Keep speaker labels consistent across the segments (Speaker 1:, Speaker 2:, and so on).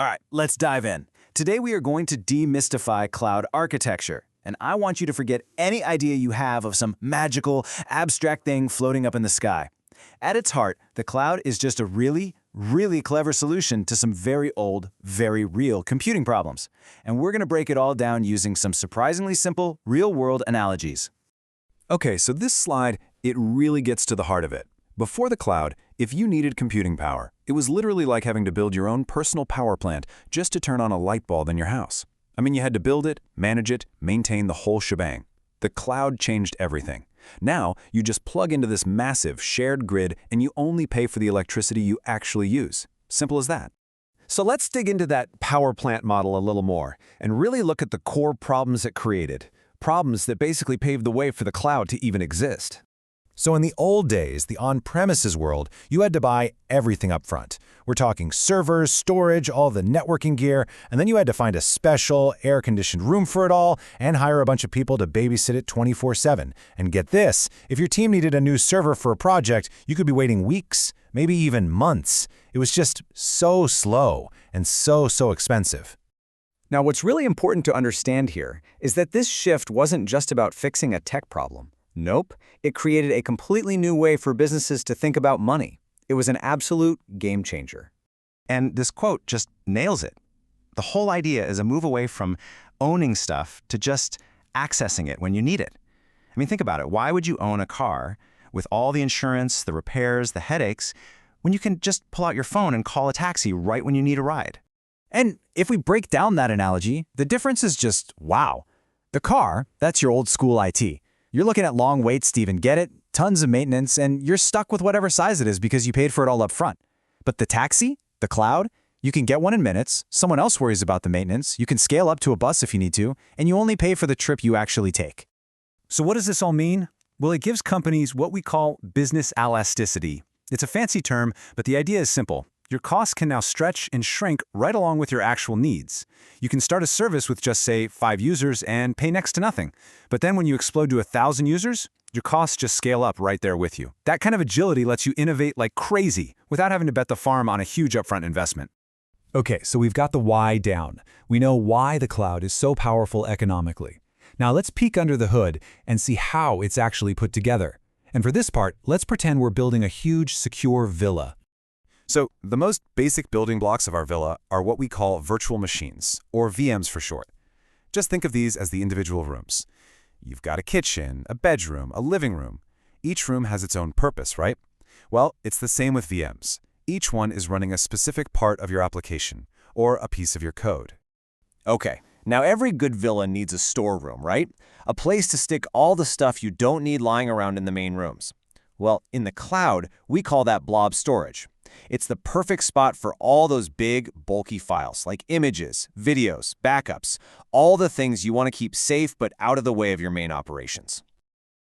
Speaker 1: All right, let's dive in. Today we are going to demystify cloud architecture, and I want you to forget any idea you have of some magical, abstract thing floating up in the sky. At its heart, the cloud is just a really clever solution to some very old, very real computing problems. And we're going to break it all down using some surprisingly simple, real-world analogies.
Speaker 2: Okay, so this slide, it really gets to the heart of it. Before the cloud, if you needed computing power, it was literally like having to build your own personal power plant just to turn on a light bulb in your house. I mean, you had to build it, manage it, maintain the whole shebang. The cloud changed everything. Now, you just plug into this massive shared grid and you only pay for the electricity you actually use. Simple as that.
Speaker 3: So let's dig into that power plant model a little more and really look at the core problems it created. Problems that basically paved the way for the cloud to even exist.
Speaker 4: So in the old days, the on-premises world, you had to buy everything up front. We're talking servers, storage, all the networking gear, and then you had to find a special air-conditioned room for it all and hire a bunch of people to babysit it 24/7. And get this, if your team needed a new server for a project, you could be waiting weeks, maybe even months. It was just so slow and so expensive.
Speaker 5: Now, what's really important to understand here is that this shift wasn't just about fixing a tech problem. Nope, it created a completely new way for businesses to think about money. It was an absolute game changer.
Speaker 6: And this quote just nails it. The whole idea is a move away from owning stuff to just accessing it when you need it. I mean, think about it. Why would you own a car with all the insurance, the repairs, the headaches, when you can just pull out your phone and call a taxi right when you need a ride?
Speaker 1: And if we break down that analogy, the difference is just wow. The car, that's your old school IT. You're looking at long waits to even get it, tons of maintenance, and you're stuck with whatever size it is because you paid for it all up front. But the taxi, the cloud, you can get one in minutes, someone else worries about the maintenance, you can scale up to a bus if you need to, and you only pay for the trip you actually take.
Speaker 7: So what does this all mean? Well, it gives companies what we call business elasticity. It's a fancy term, but the idea is simple. Your costs can now stretch and shrink right along with your actual needs. You can start a service with just, say, 5 users and pay next to nothing. But then when you explode to 1,000 users, your costs just scale up right there with you. That kind of agility lets you innovate like crazy without having to bet the farm on a huge upfront investment.
Speaker 8: Okay, so we've got the why down. We know why the cloud is so powerful economically. Now let's peek under the hood and see how it's actually put together. And for this part, let's pretend we're building a huge, secure villa.
Speaker 2: So the most basic building blocks of our villa are what we call virtual machines, or VMs for short. Just think of these as the individual rooms. You've got a kitchen, a bedroom, a living room. Each room has its own purpose, right? Well, it's the same with VMs. Each one is running a specific part of your application, or a piece of your code.
Speaker 5: Okay, now every good villa needs a storeroom, right? A place to stick all the stuff you don't need lying around in the main rooms. Well, in the cloud, we call that blob storage. It's the perfect spot for all those big, bulky files, like images, videos, backups, all the things you want to keep safe but out of the way of your main operations.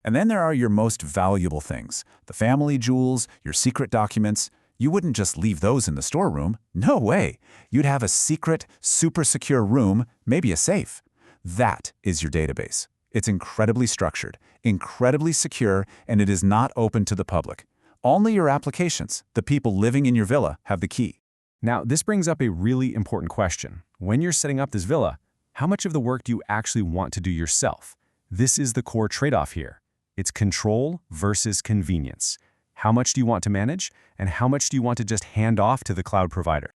Speaker 4: And then there are your most valuable things, the family jewels, your secret documents. You wouldn't just leave those in the storeroom. No way. You'd have a secret, super secure room, maybe a safe. That is your database. It's incredibly structured, incredibly secure, and it is not open to the public. Only your applications, the people living in your villa, have the key.
Speaker 7: Now, this brings up a really important question. When you're setting up this villa, how much of the work do you actually want to do yourself? This is the core trade-off here. It's control versus convenience. How much do you want to manage, and how much do you want to just hand off to the cloud provider?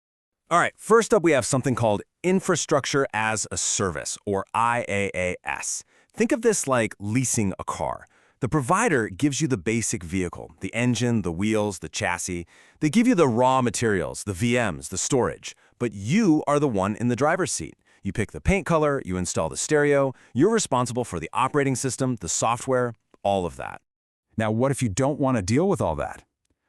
Speaker 3: All right, first up we have something called Infrastructure as a Service, or IaaS. Think of this like leasing a car. The provider gives you the basic vehicle, the engine, the wheels, the chassis. They give you the raw materials, the VMs, the storage. But you are the one in the driver's seat. You pick the paint color, you install the stereo, you're responsible for the operating system, the software, all of that.
Speaker 4: Now, what if you don't want to deal with all that?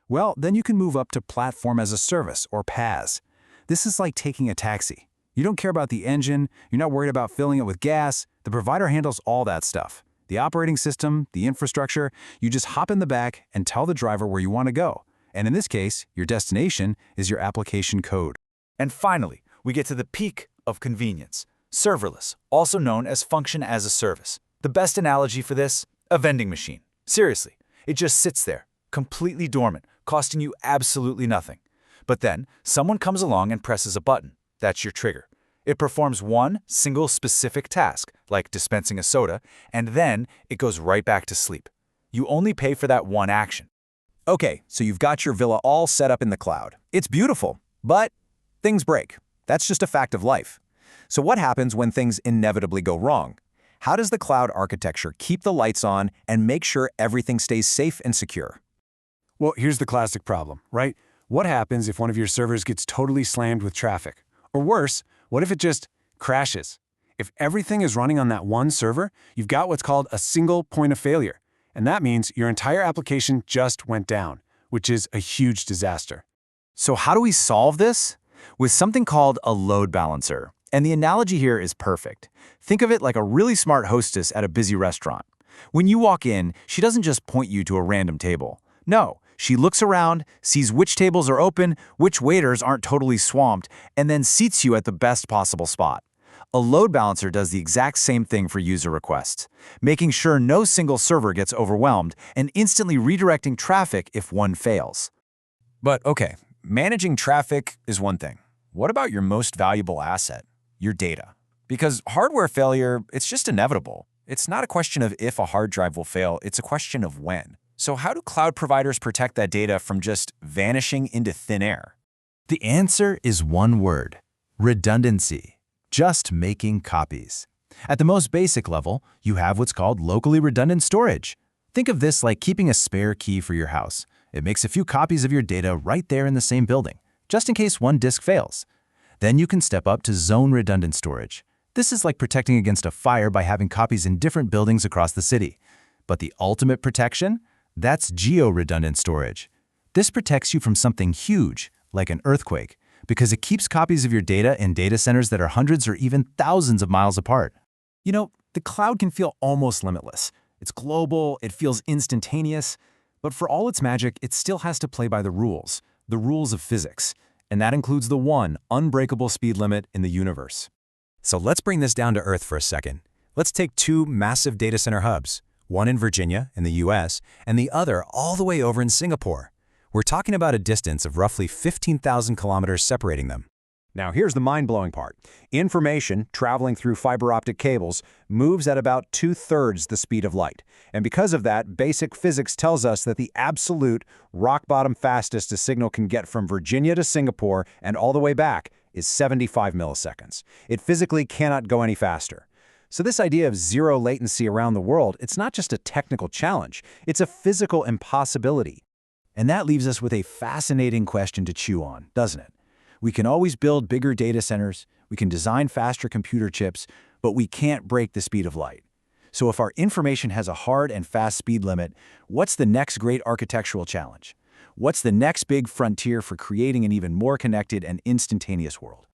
Speaker 4: Well, then you can move up to Platform as a Service, or PaaS. This is like taking a taxi. You don't care about the engine, you're not worried about filling it with gas. The provider handles all that stuff. The operating system, the infrastructure, you just hop in the back and tell the driver where you want to go. And in this case, your destination is your application code.
Speaker 9: And finally, we get to the peak of convenience. Serverless, also known as function as a service. The best analogy for this? A vending machine. Seriously, it just sits there, completely dormant, costing you absolutely nothing. But then, someone comes along and presses a button. That's your trigger. It performs one single specific task, like dispensing a soda, and then it goes right back to sleep. You only pay for that one action.
Speaker 5: Okay, so you've got your villa all set up in the cloud. It's beautiful, but things break. That's just a fact of life. So what happens when things inevitably go wrong? How does the cloud architecture keep the lights on and make sure everything stays safe and secure?
Speaker 7: Well, here's the classic problem, right? What happens if one of your servers gets totally slammed with traffic? Or worse, what if it just crashes? If everything is running on that one server, you've got what's called a single point of failure. And that means your entire application just went down, which is a huge disaster.
Speaker 5: So how do we solve this? With something called a load balancer. And the analogy here is perfect. Think of it like a really smart hostess at a busy restaurant. When you walk in, she doesn't just point you to a random table. No, she looks around, sees which tables are open, which waiters aren't totally swamped, and then seats you at the best possible spot. A load balancer does the exact same thing for user requests, making sure no single server gets overwhelmed and instantly redirecting traffic if one fails. But okay, managing traffic is one thing. What about your most valuable asset, your data? Because hardware failure, it's just inevitable. It's not a question of if a hard drive will fail, it's a question of when. So how do cloud providers protect that data from just vanishing into thin air?
Speaker 4: The answer is one word: redundancy. Just making copies. At the most basic level, you have what's called locally redundant storage. Think of this like keeping a spare key for your house. It makes a few copies of your data right there in the same building, just in case one disk fails. Then you can step up to zone redundant storage. This is like protecting against a fire by having copies in different buildings across the city. But the ultimate protection? That's geo-redundant storage. This protects you from something huge, like an earthquake, because it keeps copies of your data in data centers that are hundreds or even thousands of miles apart.
Speaker 7: You know, the cloud can feel almost limitless. It's global, it feels instantaneous, but for all its magic, it still has to play by the rules of physics. And that includes the one unbreakable speed limit in the universe.
Speaker 8: So let's bring this down to earth for a second. Let's take two massive data center hubs, one in Virginia in the US and the other all the way over in Singapore. We're talking about a distance of roughly 15,000 kilometers separating them.
Speaker 3: Now here's the mind-blowing part. Information traveling through fiber optic cables moves at about 2/3 the speed of light. And because of that, basic physics tells us that the absolute rock-bottom fastest a signal can get from Virginia to Singapore and all the way back is 75 milliseconds. It physically cannot go any faster. So this idea of zero latency around the world, it's not just a technical challenge, it's a physical impossibility.
Speaker 1: And that leaves us with a fascinating question to chew on, doesn't it? We can always build bigger data centers, we can design faster computer chips, but we can't break the speed of light. So if our information has a hard and fast speed limit, what's the next great architectural challenge? What's the next big frontier for creating an even more connected and instantaneous world?